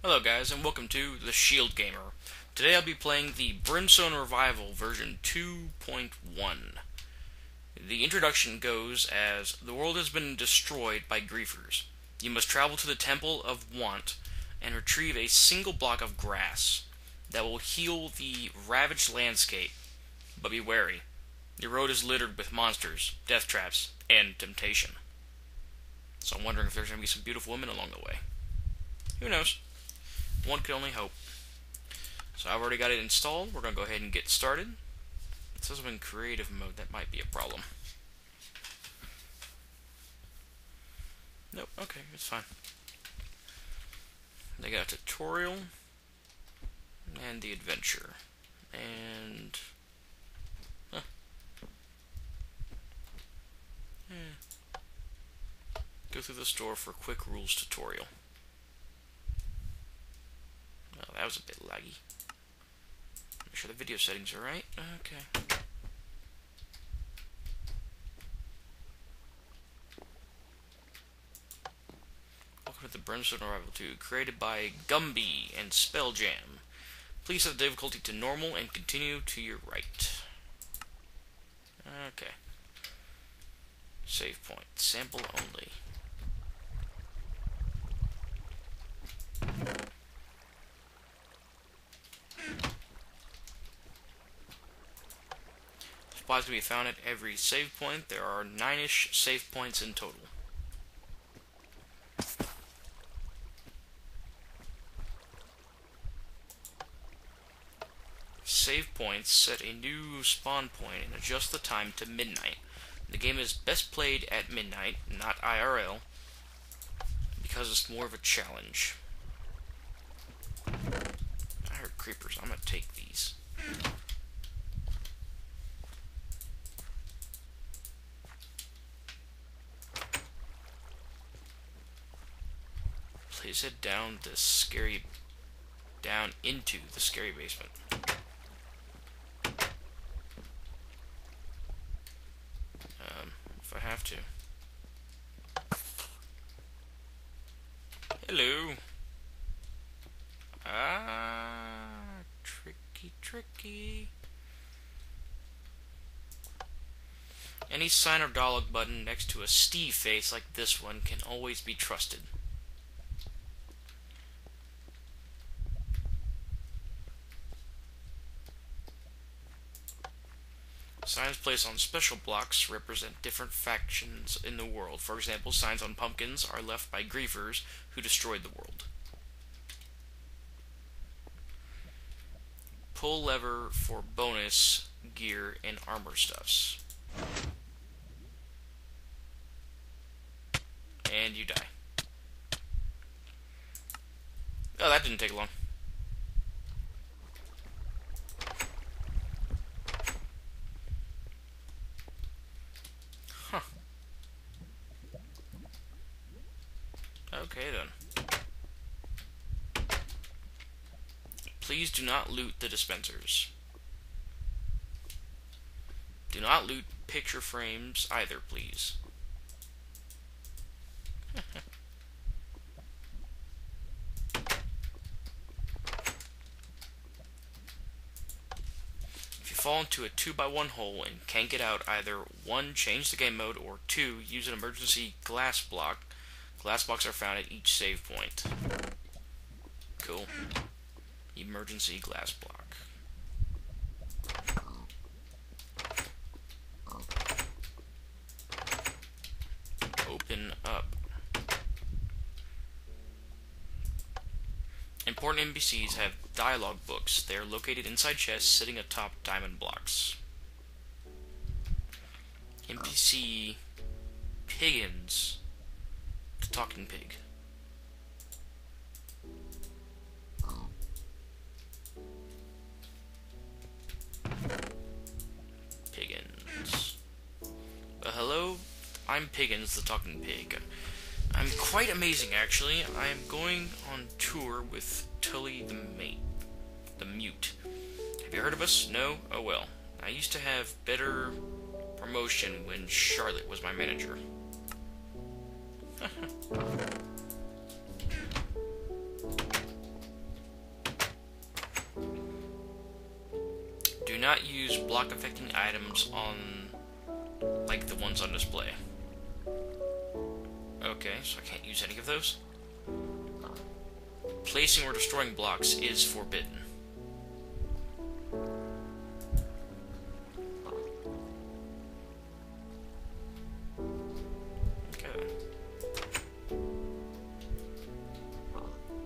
Hello guys and welcome to The Shield Gamer. Today I'll be playing the Brimstone Revival version 2.1. The introduction goes as the world has been destroyed by griefers. You must travel to the Temple of Want and retrieve a single block of grass that will heal the ravaged landscape. But be wary. The road is littered with monsters, death traps, and temptation. So I'm wondering if there's going to be some beautiful women along the way. Who knows? One can only hope. So I've already got it installed. We're going to go ahead and get started. It says I'm in creative mode. That might be a problem. Nope. Okay, it's fine. They got a tutorial and the adventure. And go through the store for quick rules tutorial. Oh, that was a bit laggy. Make sure the video settings are right. Okay. Welcome to the Brimstone Revival 2, created by Gumby and Spelljam. Please set the difficulty to normal and continue to your right. Okay. Save point. Sample only. Supplies can be found at every save point. There are 9-ish save points in total. Save points set a new spawn point and adjust the time to midnight. The game is best played at midnight, not IRL, because it's more of a challenge. I heard creepers. I'm gonna take these. Please head down into the scary basement. If I have to. Hello. Tricky. Any sign or dialogue button next to a Steve face like this one can always be trusted. Signs placed on special blocks represent different factions in the world. For example, signs on pumpkins are left by griefers who destroyed the world. Pull lever for bonus gear and armor stuffs. And you die. Oh, that didn't take long. Huh. Okay then. Please do not loot the dispensers. Do not loot picture frames either, please. If you fall into a 2x1 hole and can't get out, either 1. Change the game mode, or 2. Use an emergency glass block. Glass blocks are found at each save point. Cool. Emergency glass block. Open up. Important NPCs have dialogue books. They are located inside chests sitting atop diamond blocks. NPC Piggins, the talking pig. Piggins. Hello, I'm Piggins, the talking pig. I'm quite amazing, actually. I am going on tour with Tully the Mute. Have you heard of us? No? Oh well. I used to have better promotion when Charlotte was my manager. Do not use block affecting items on, like the ones on display. Okay, so I can't use any of those. Placing or destroying blocks is forbidden. Okay.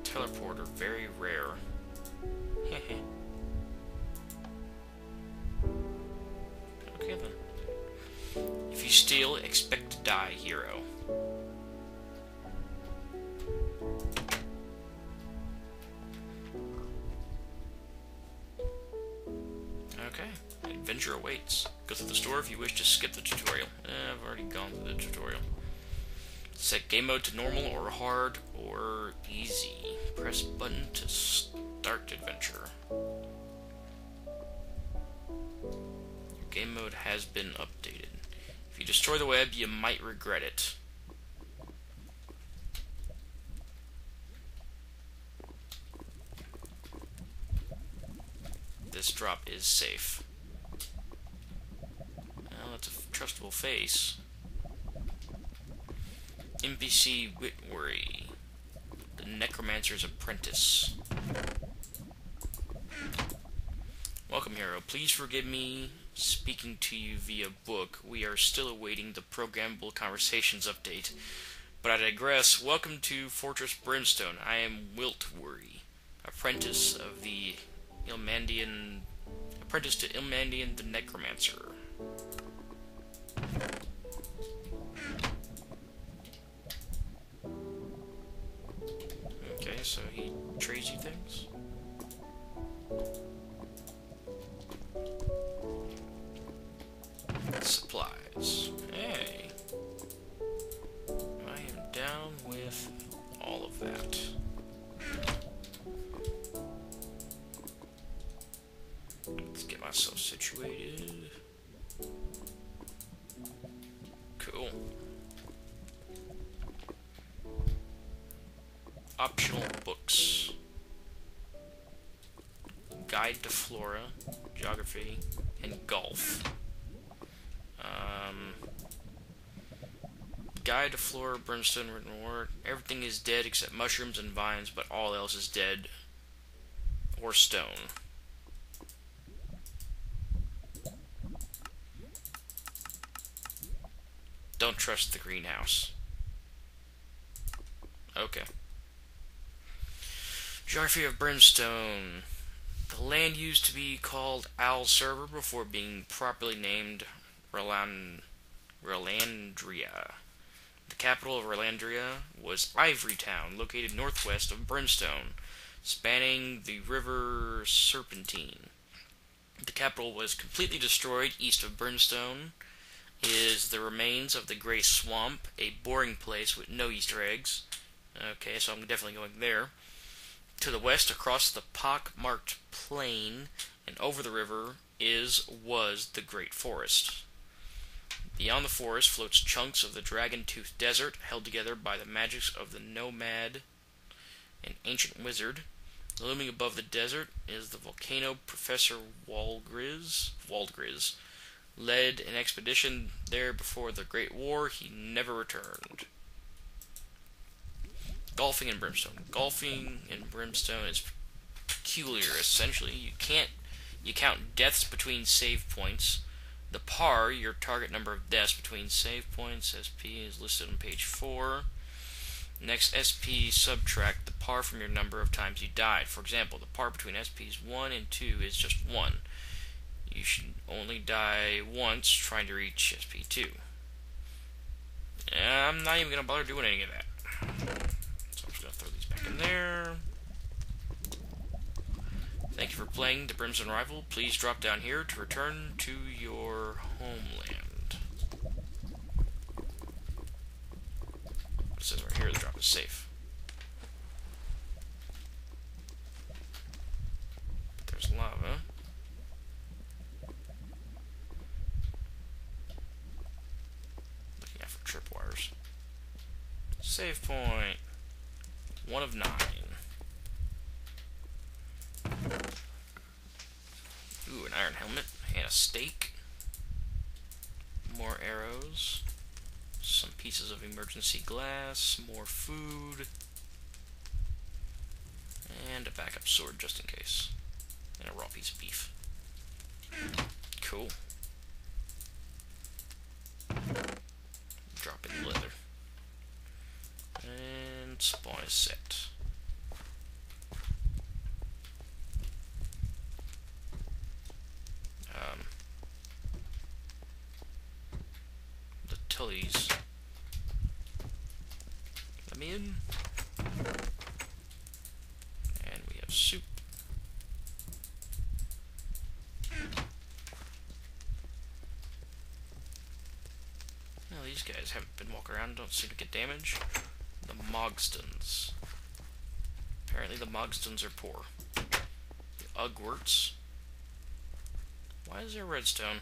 Teleporter, very rare. Okay then. If you steal, expect to die, hero. Okay, adventure awaits. Go through the store if you wish to skip the tutorial. I've already gone through the tutorial. Set game mode to normal or hard or easy. Press button to start adventure. Your game mode has been updated. If you destroy the web, you might regret it. This drop is safe. Well, it's a trustable face. NPC Whitworry, the Necromancer's Apprentice. Welcome, hero. Please forgive me speaking to you via book. We are still awaiting the Programmable Conversations update. But I digress. Welcome to Fortress Brimstone. I am Whitworry, apprentice to Ilmandian the Necromancer. Okay, so he trades you things? Supplies. Hey. I am down with all of that. Let's get myself situated. Cool. Optional books. Guide to Flora, Geography, and Golf. Guide to Flora, Brimstone, written word. Everything is dead except mushrooms and vines, but all else is dead or stone. Don't trust the greenhouse. Okay. Geography of Brimstone. The land used to be called Owl Server before being properly named Relandria. The capital of Relandria was Ivory Town, located northwest of Brimstone, spanning the river Serpentine. The capital was completely destroyed. East of Brimstone is the remains of the Grey Swamp, a boring place with no Easter eggs. Okay, so I'm definitely going there. To the west, across the pock-marked plain and over the river, was the Great Forest. Beyond the forest floats chunks of the Dragon-Tooth Desert, held together by the magics of the Nomad and Ancient Wizard. Looming above the desert is the volcano. Professor Waldgriz led an expedition there before the Great War. He never returned. Golfing in Brimstone. Golfing in Brimstone is peculiar. Essentially, you count deaths between save points. The par, your target number of deaths between save points, SP, is listed on page 4. Next, SP subtract the par from your number of times you died. For example, the par between SPs 1 and 2 is just 1. You should only die once trying to reach SP 2. I'm not even going to bother doing any of that. So I'm just going to throw these back in there. Thank you for playing the Brimstone Rival. Please drop down here to return to your homeland. It says right here the drop is safe. But there's lava. Looking out for tripwires. Save point. 1 of 9. Ooh, an iron helmet and a stake. More arrows. Some pieces of emergency glass. More food. And a backup sword just in case. And a raw piece of beef. Cool. Drop in leather. And spawn is set. The Tullies. Let me in. And we have soup. Well, these guys haven't been walking around, don't seem to get damage. The Mogstons. Apparently the Mogstons are poor. The Ugwerts. Why is there redstone?